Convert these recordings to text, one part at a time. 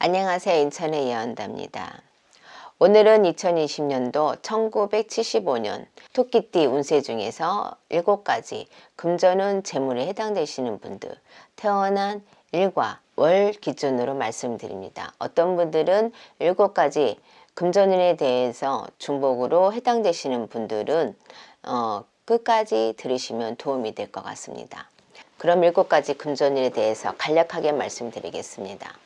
안녕하세요. 인천의 예언다입니다. 오늘은 2020년도 1975년 토끼띠 운세 중에서 7가지 금전운 재물에 해당되시는 분들 태어난 일과 월 기준으로 말씀드립니다. 어떤 분들은 7가지 금전운에 대해서 중복으로 해당되시는 분들은 끝까지 들으시면 도움이 될 것 같습니다. 그럼 7가지 금전운에 대해서 간략하게 말씀드리겠습니다.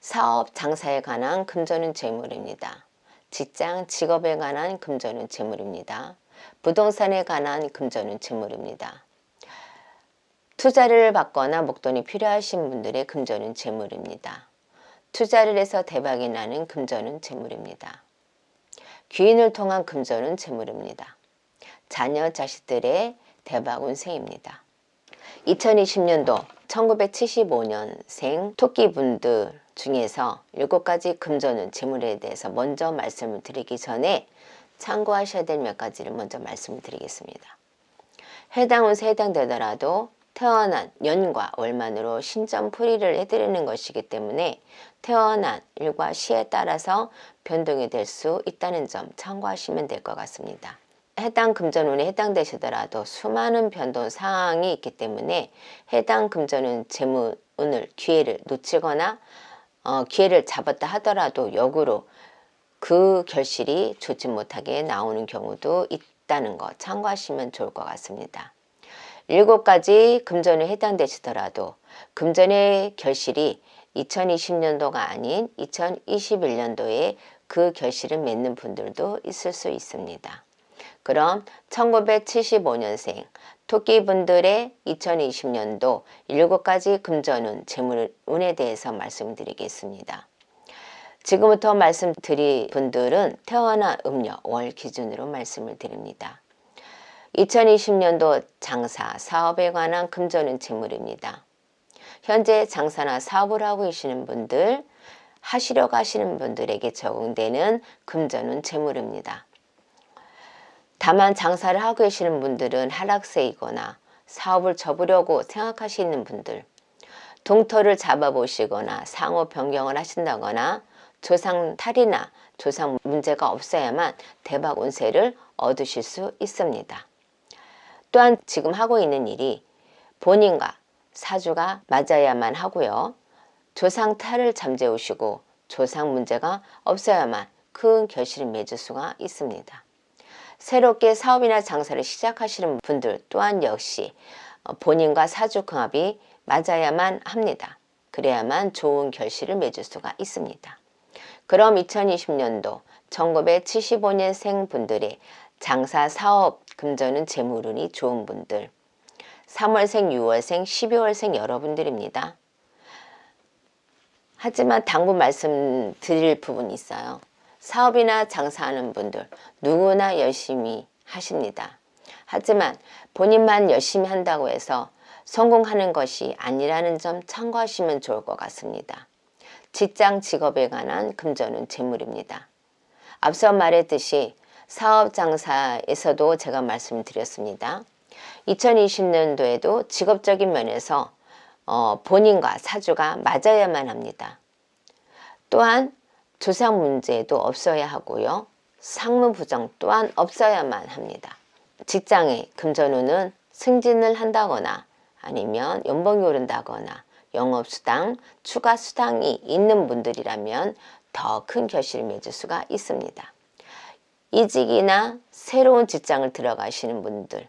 사업, 장사에 관한 금전운 재물입니다. 직장, 직업에 관한 금전운 재물입니다. 부동산에 관한 금전운 재물입니다. 투자를 받거나 목돈이 필요하신 분들의 금전운 재물입니다. 투자를 해서 대박이 나는 금전운 재물입니다. 귀인을 통한 금전운 재물입니다. 자녀, 자식들의 대박 운세입니다. 2020년도 1975년생 토끼분들 중에서 7가지 금전운 재물에 대해서 먼저 말씀을 드리기 전에 참고하셔야 될 몇 가지를 먼저 말씀을 드리겠습니다. 해당 운세 해당되더라도 태어난 년과 월만으로 신점풀이를 해드리는 것이기 때문에 태어난 일과 시에 따라서 변동이 될 수 있다는 점 참고하시면 될 것 같습니다. 해당 금전운에 해당되시더라도 수많은 변동 상황이 있기 때문에 해당 금전운 재물운을 기회를 놓치거나 기회를 잡았다 하더라도 역으로 그 결실이 좋지 못하게 나오는 경우도 있다는 거 참고하시면 좋을 것 같습니다. 7가지 금전에 해당되시더라도 금전의 결실이 2020년도가 아닌 2021년도에 그 결실을 맺는 분들도 있을 수 있습니다. 그럼 1975년생 토끼분들의 2020년도 7가지 금전운, 재물운에 대해서 말씀드리겠습니다. 지금부터 말씀드릴 분들은 태어난 음력, 월 기준으로 말씀을 드립니다. 2020년도 장사, 사업에 관한 금전운 재물입니다. 현재 장사나 사업을 하고 계시는 분들, 하시려고 하시는 분들에게 적용되는 금전운 재물입니다. 다만 장사를 하고 계시는 분들은 하락세이거나 사업을 접으려고 생각하시는 분들, 동터를 잡아보시거나 상호 변경을 하신다거나 조상 탈이나 조상 문제가 없어야만 대박 운세를 얻으실 수 있습니다. 또한 지금 하고 있는 일이 본인과 사주가 맞아야만 하고요. 조상 탈을 잠재우시고 조상 문제가 없어야만 큰 결실을 맺을 수가 있습니다. 새롭게 사업이나 장사를 시작하시는 분들 또한 역시 본인과 사주 궁합이 맞아야만 합니다. 그래야만 좋은 결실을 맺을 수가 있습니다. 그럼 2020년도 1975년생 분들의 장사, 사업, 금전운, 재물운이 좋은 분들 3월생, 6월생, 12월생 여러분들입니다. 하지만 당분 말씀드릴 부분이 있어요. 사업이나 장사하는 분들 누구나 열심히 하십니다. 하지만 본인만 열심히 한다고 해서 성공하는 것이 아니라는 점 참고하시면 좋을 것 같습니다. 직장, 직업에 관한 금전운, 재물입니다. 앞서 말했듯이 사업, 장사에서도 제가 말씀드렸습니다. 2020년도에도 직업적인 면에서 본인과 사주가 맞아야만 합니다. 또한 조상 문제도 없어야 하고요. 상무 부정 또한 없어야만 합니다. 직장의 금전운은 승진을 한다거나 아니면 연봉이 오른다거나 영업수당, 추가수당이 있는 분들이라면 더 큰 결실을 맺을 수가 있습니다. 이직이나 새로운 직장을 들어가시는 분들,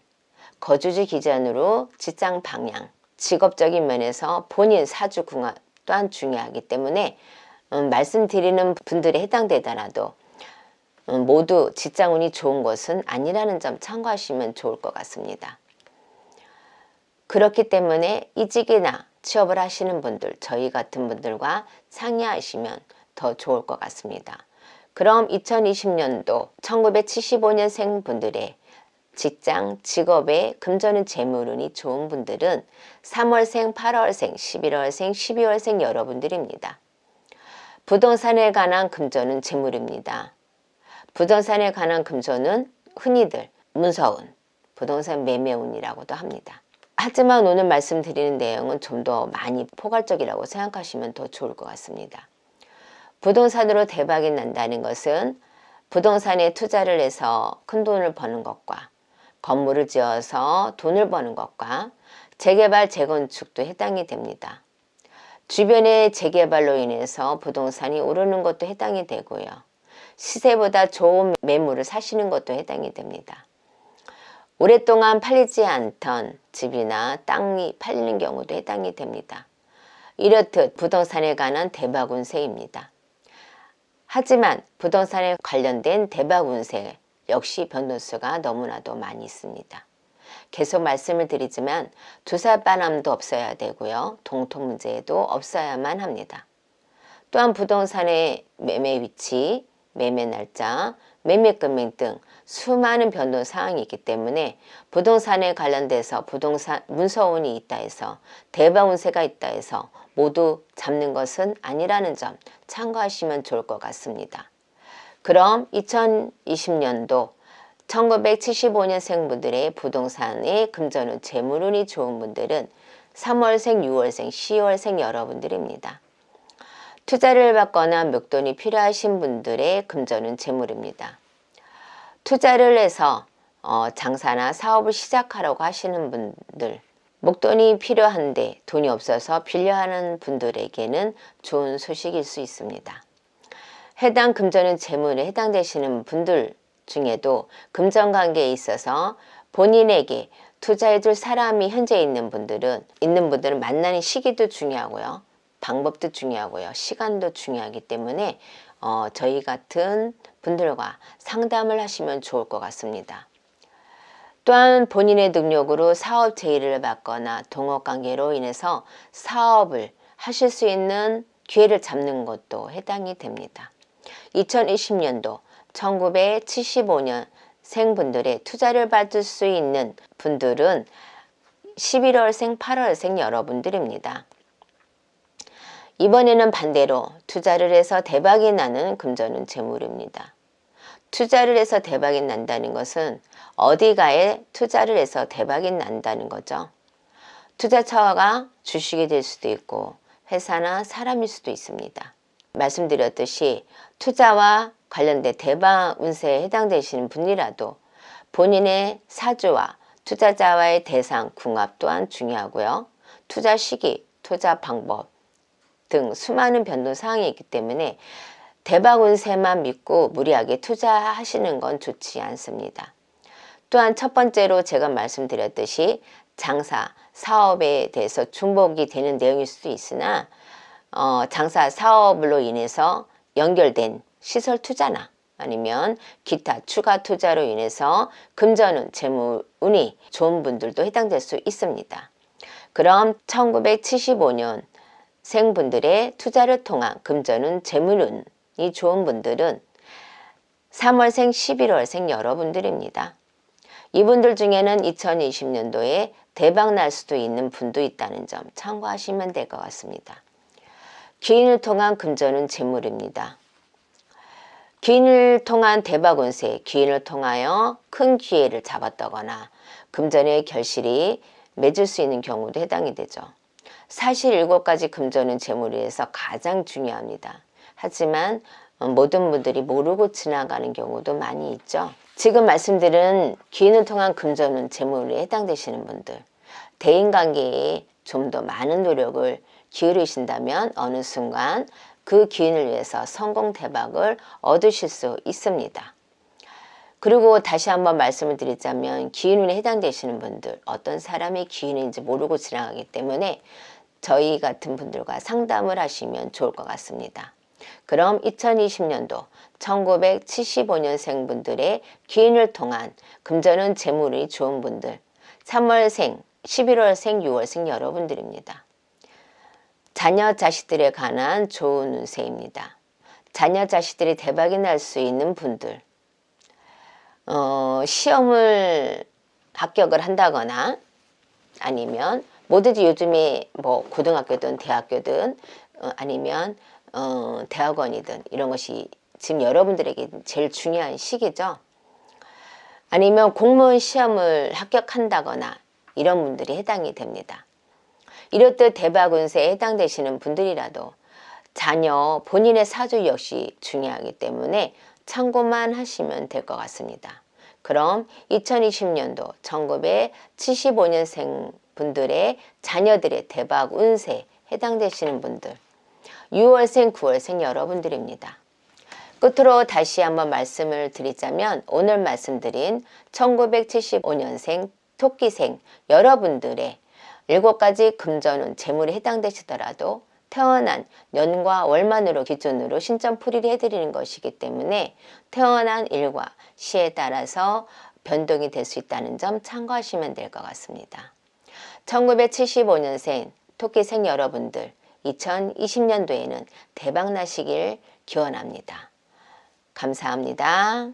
거주지 기준으로 직장 방향, 직업적인 면에서 본인 사주 궁합 또한 중요하기 때문에 말씀드리는 분들에 해당되더라도 모두 직장운이 좋은 것은 아니라는 점 참고하시면 좋을 것 같습니다. 그렇기 때문에 이직이나 취업을 하시는 분들, 저희 같은 분들과 상의하시면 더 좋을 것 같습니다. 그럼 2020년도 1975년생 분들의 직장, 직업의 금전운, 재물운이 좋은 분들은 3월생, 8월생, 11월생, 12월생 여러분들입니다. 부동산에 관한 금전운, 재물입니다. 부동산에 관한 금전은 흔히들 문서운, 부동산 매매운이라고도 합니다. 하지만 오늘 말씀드리는 내용은 좀 더 많이 포괄적이라고 생각하시면 더 좋을 것 같습니다. 부동산으로 대박이 난다는 것은 부동산에 투자를 해서 큰 돈을 버는 것과 건물을 지어서 돈을 버는 것과 재개발, 재건축도 해당이 됩니다. 주변의 재개발로 인해서 부동산이 오르는 것도 해당이 되고요. 시세보다 좋은 매물을 사시는 것도 해당이 됩니다. 오랫동안 팔리지 않던 집이나 땅이 팔리는 경우도 해당이 됩니다. 이렇듯 부동산에 관한 대박 운세입니다. 하지만 부동산에 관련된 대박 운세 역시 변동수가 너무나도 많이 있습니다. 계속 말씀을 드리지만 주사바람도 없어야 되고요. 동토 문제도 없어야만 합니다. 또한 부동산의 매매 위치, 매매 날짜, 매매 금액 등 수많은 변동 사항이 있기 때문에 부동산에 관련돼서 부동산 문서운이 있다 해서 대박 운세가 있다 해서 모두 잡는 것은 아니라는 점 참고하시면 좋을 것 같습니다. 그럼 2020년도 1975년생 분들의 부동산에 금전운, 재물운이 좋은 분들은 3월생, 6월생, 10월생 여러분들입니다. 투자를 받거나 목돈이 필요하신 분들의 금전운, 재물입니다. 투자를 해서 장사나 사업을 시작하려고 하시는 분들, 목돈이 필요한데 돈이 없어서 빌려하는 분들에게는 좋은 소식일 수 있습니다. 해당 금전운, 재물에 해당되시는 분들 중에도 금전관계에 있어서 본인에게 투자해줄 사람이 현재 있는 분들은 만나는 시기도 중요하고요. 방법도 중요하고요. 시간도 중요하기 때문에 저희 같은 분들과 상담을 하시면 좋을 것 같습니다. 또한 본인의 능력으로 사업 제의를 받거나 동업관계로 인해서 사업을 하실 수 있는 기회를 잡는 것도 해당이 됩니다. 2020년도 1975년 생분들의 투자를 받을 수 있는 분들은 11월생, 8월생 여러분들입니다. 이번에는 반대로 투자를 해서 대박이 나는 금전운, 재물입니다. 투자를 해서 대박이 난다는 것은 어디가에 투자를 해서 대박이 난다는 거죠. 투자처가 주식이 될 수도 있고 회사나 사람일 수도 있습니다. 말씀드렸듯이 투자와 관련된 대박 운세에 해당되시는 분이라도 본인의 사주와 투자자와의 대상, 궁합 또한 중요하고요. 투자 시기, 투자 방법 등 수많은 변동 사항이 있기 때문에 대박 운세만 믿고 무리하게 투자하시는 건 좋지 않습니다. 또한 첫 번째로 제가 말씀드렸듯이 장사, 사업에 대해서 중복이 되는 내용일 수도 있으나 장사, 사업으로 인해서 연결된 시설 투자나 아니면 기타 추가 투자로 인해서 금전운, 재물운이 좋은 분들도 해당될 수 있습니다. 그럼 1975년 생분들의 투자를 통한 금전운, 재물운이 좋은 분들은 3월생, 11월생 여러분들입니다. 이분들 중에는 2020년도에 대박 날 수도 있는 분도 있다는 점 참고하시면 될 것 같습니다. 귀인을 통한 금전운, 재물입니다. 귀인을 통한 대박 운세, 귀인을 통하여 큰 기회를 잡았다거나 금전의 결실이 맺을 수 있는 경우도 해당이 되죠. 사실 7가지 금전운, 재물에서 가장 중요합니다. 하지만 모든 분들이 모르고 지나가는 경우도 많이 있죠. 지금 말씀드린 귀인을 통한 금전운, 재물에 해당되시는 분들, 대인관계에 좀 더 많은 노력을 기울이신다면 어느 순간 그 귀인을 위해서 성공, 대박을 얻으실 수 있습니다. 그리고 다시 한번 말씀을 드리자면 귀인운에 해당되시는 분들, 어떤 사람이 귀인인지 모르고 지나가기 때문에 저희 같은 분들과 상담을 하시면 좋을 것 같습니다. 그럼 2020년도 1975년생 분들의 귀인을 통한 금전운, 재물이 좋은 분들, 3월생, 11월생, 6월생 여러분들입니다. 자녀, 자식들에 관한 좋은 운세입니다. 자녀, 자식들이 대박이 날 수 있는 분들, 시험을 합격을 한다거나 아니면 뭐든지 요즘에 뭐 고등학교든 대학교든 아니면 대학원이든 이런 것이 지금 여러분들에게 제일 중요한 시기죠. 아니면 공무원 시험을 합격한다거나 이런 분들이 해당이 됩니다. 이렇듯 대박 운세에 해당되시는 분들이라도 자녀 본인의 사주 역시 중요하기 때문에 참고만 하시면 될 것 같습니다. 그럼 2020년도 1975년생 분들의 자녀들의 대박 운세 해당되시는 분들 6월생 9월생 여러분들입니다. 끝으로 다시 한번 말씀을 드리자면 오늘 말씀드린 1975년생 토끼생 여러분들의 7가지 금전운 재물이 해당되시더라도 태어난 년과 월만으로 기준으로 신점풀이를 해드리는 것이기 때문에 태어난 일과 시에 따라서 변동이 될 수 있다는 점 참고하시면 될 것 같습니다. 1975년생 토끼생 여러분들 2020년도에는 대박 나시길 기원합니다. 감사합니다.